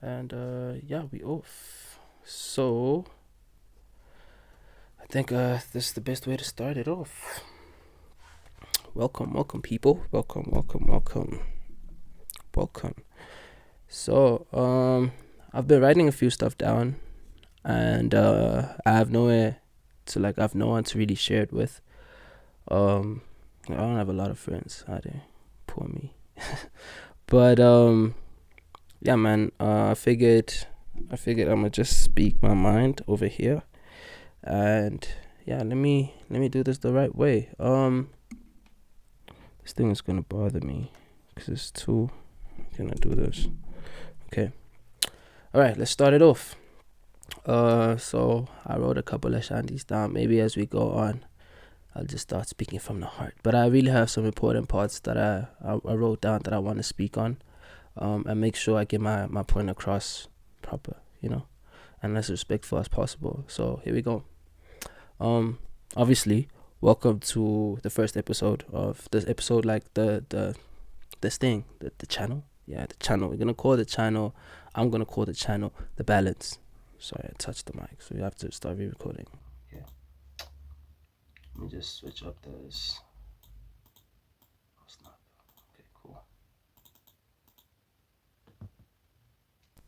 And yeah, we off. So I think this is the best way to start it off. Welcome, people. Welcome. So I've been writing a few stuff down, and I have nowhere to I have no one to really share it with. I don't have a lot of friends. I do. Poor me. But yeah, man. I figured I'm gonna just speak my mind over here, and yeah, let me do this the right way. This thing is gonna bother me because it's too. Can I do this? Okay. All right. Let's start it off. So I wrote a couple of shanties down. Maybe as we go on, I'll just start speaking from the heart. But I really have some important parts that I wrote down that I want to speak on. And make sure I get my point across proper, and as respectful as possible. So here we go. Obviously, welcome to the first episode of this episode, like this thing, the channel. Yeah, the channel. We're gonna call the channel. I'm gonna call the channel the balance. Sorry, I touched the mic, so we have to start re-recording. Yeah. Let me just switch up this. Oh, snap. Okay, cool.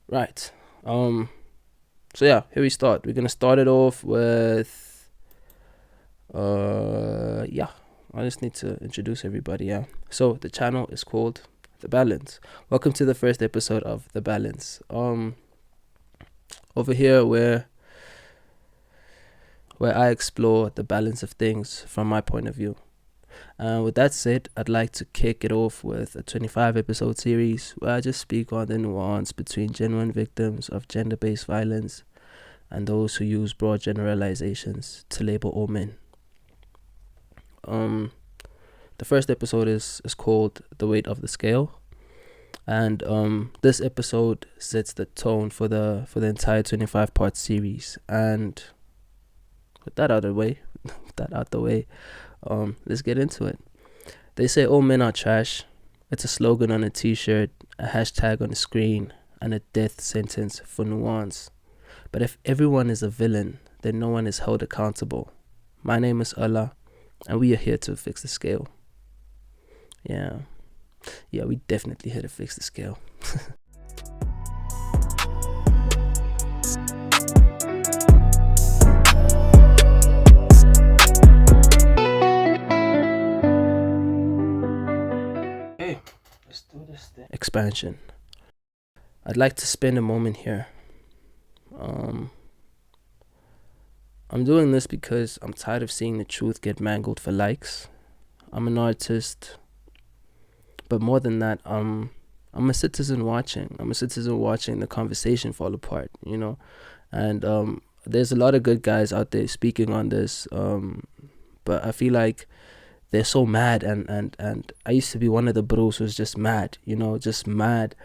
Right. So yeah, here we start. We're gonna start it off with yeah. I just need to introduce everybody, yeah. So the channel is called The Balance. Welcome to the first episode of The Balance. Over here where I explore the balance of things from my point of view. With that said, I'd like to kick it off with a 25 episode series where I just speak on the nuance between genuine victims of gender-based violence and those who use broad generalizations to label all men. The first episode is called The Weight of the Scale, and this episode sets the tone for the entire 25 part series. And with that out the way, let's get into it. They say all men are trash. It's a slogan on a t-shirt, a hashtag on a screen, and a death sentence for nuance. But if everyone is a villain, then no one is held accountable. My name is Exrla, and we are here to fix the scale. Yeah, we definitely here to fix the scale. Okay, let's do this thing. Expansion. I'd like to spend a moment here. I'm doing this because I'm tired of seeing the truth get mangled for likes. I'm an artist, but more than that, I'm a citizen watching. I'm a citizen watching the conversation fall apart, And there's a lot of good guys out there speaking on this, but I feel like they're so mad, and I used to be one of the bros who's just mad, just mad,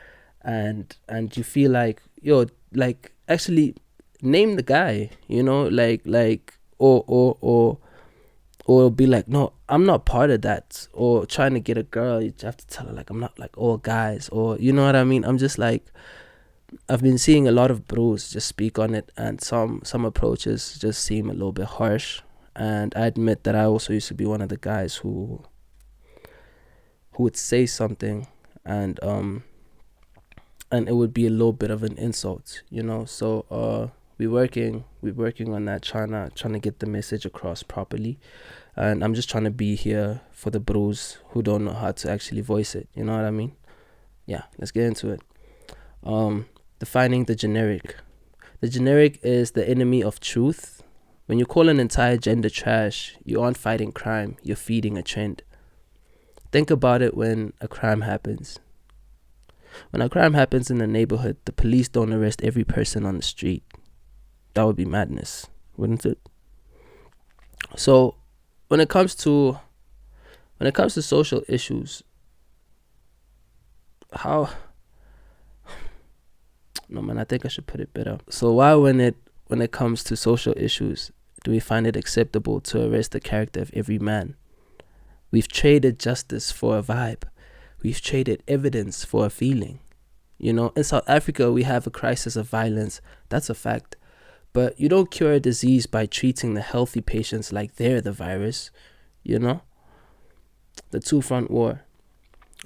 and you feel like, actually name the guy, or be like, no, I'm not part of that. Or trying to get a girl, you have to tell her like I'm not like all guys, or you know what I mean. I'm just like, I've been seeing a lot of bros just speak on it, and some approaches just seem a little bit harsh. And I admit that I also used to be one of the guys who would say something, and it would be a little bit of an insult, So we're working on that, trying to get the message across properly. And I'm just trying to be here for the bros who don't know how to actually voice it. You know what I mean? Yeah, let's get into it. Defining the generic. The generic is the enemy of truth. When you call an entire gender trash, you aren't fighting crime, you're feeding a trend. Think about it when a crime happens. When a crime happens in the neighborhood, the police don't arrest every person on the street. That would be madness, wouldn't it? So when it comes to social issues, I think I should put it better. So why when it comes to social issues do we find it acceptable to arrest the character of every man? We've traded justice for a vibe. We've traded evidence for a feeling. You know, in South Africa, we have a crisis of violence. That's a fact. But you don't cure a disease by treating the healthy patients like they're the virus. You know, the two-front war.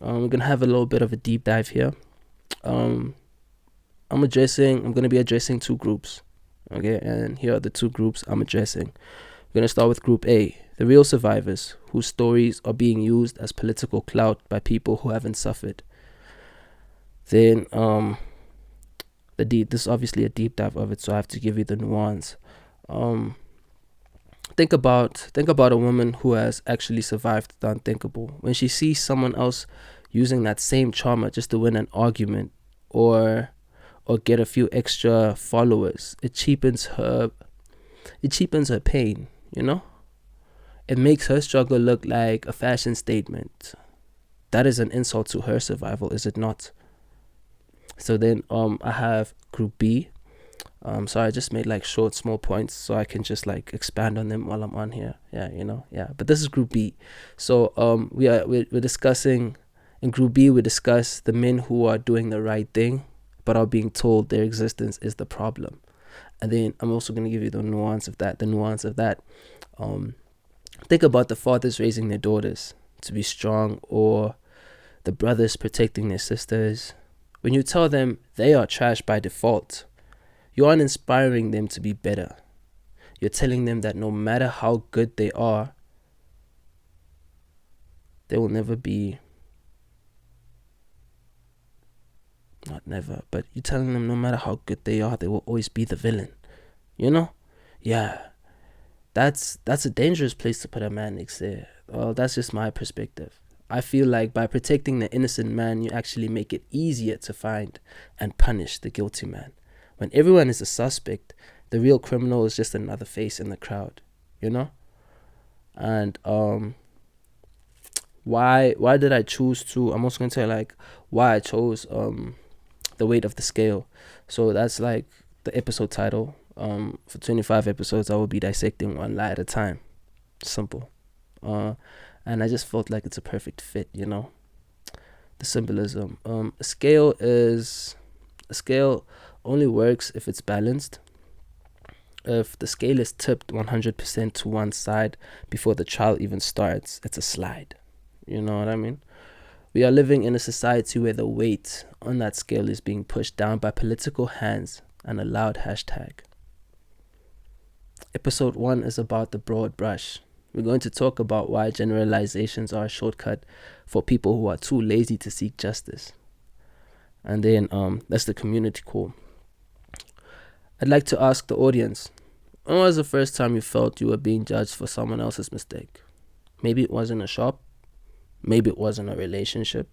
We're gonna have a little bit of a deep dive here. I'm gonna be addressing two groups. Okay, and here are the two groups I'm addressing. We're gonna start with Group A, the real survivors whose stories are being used as political clout by people who haven't suffered. Then this is obviously a deep dive of it, so I have to give you the nuance. Think about a woman who has actually survived the unthinkable. When she sees someone else using that same trauma just to win an argument or get a few extra followers, it cheapens her pain, you know? It makes her struggle look like a fashion statement. That is an insult to her survival, is it not? So then I have Group B. Sorry, I just made like short, small points so I can just like expand on them while I'm on here. But this is Group B. So we're discussing in Group B. We discuss the men who are doing the right thing but are being told their existence is the problem. And then I'm also going to give you the nuance of that. Think about the fathers raising their daughters to be strong, or the brothers protecting their sisters. When you tell them they are trash by default, you aren't inspiring them to be better. You're telling them that no matter how good they are, they will never be, not never, but you're telling them no matter how good they are, they will always be the villain. You know? Yeah. That's a dangerous place to put a man, Exrla. Well, that's just my perspective. I feel like by protecting the innocent man, you actually make it easier to find and punish the guilty man. When everyone is a suspect, the real criminal is just another face in the crowd, you know? And why did I choose to? I'm also gonna tell like why I chose the weight of the scale. So that's like the episode title. For 25 episodes, I will be dissecting one lie at a time. Simple. And I just felt like it's a perfect fit, you know? The symbolism. A scale only works if it's balanced. If the scale is tipped 100% to one side before the trial even starts, it's a slide. You know what I mean? We are living in a society where the weight on that scale is being pushed down by political hands and a loud hashtag. Episode 1 is about the broad brush. We're going to talk about why generalizations are a shortcut for people who are too lazy to seek justice. And then that's the community call. I'd like to ask the audience, when was the first time you felt you were being judged for someone else's mistake? Maybe it wasn't a shop, maybe it wasn't a relationship,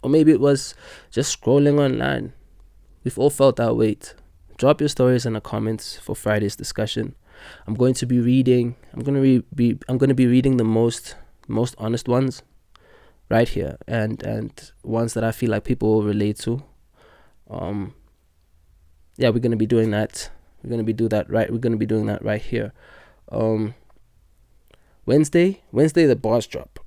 or maybe it was just scrolling online. We've all felt that weight. Drop your stories in the comments for Friday's discussion. I'm going to be reading the most honest ones right here, and ones that I feel like people will relate to. We're going to be doing that. We're going to be doing that right here. Wednesday the bars drop.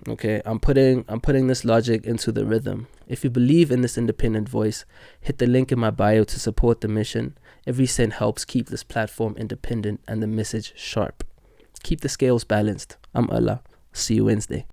Okay, I'm putting this logic into the rhythm. If you believe in this independent voice, hit the link in my bio to support the mission. Every cent helps keep this platform independent and the message sharp. Keep the scales balanced. I'm Allah. See you Wednesday.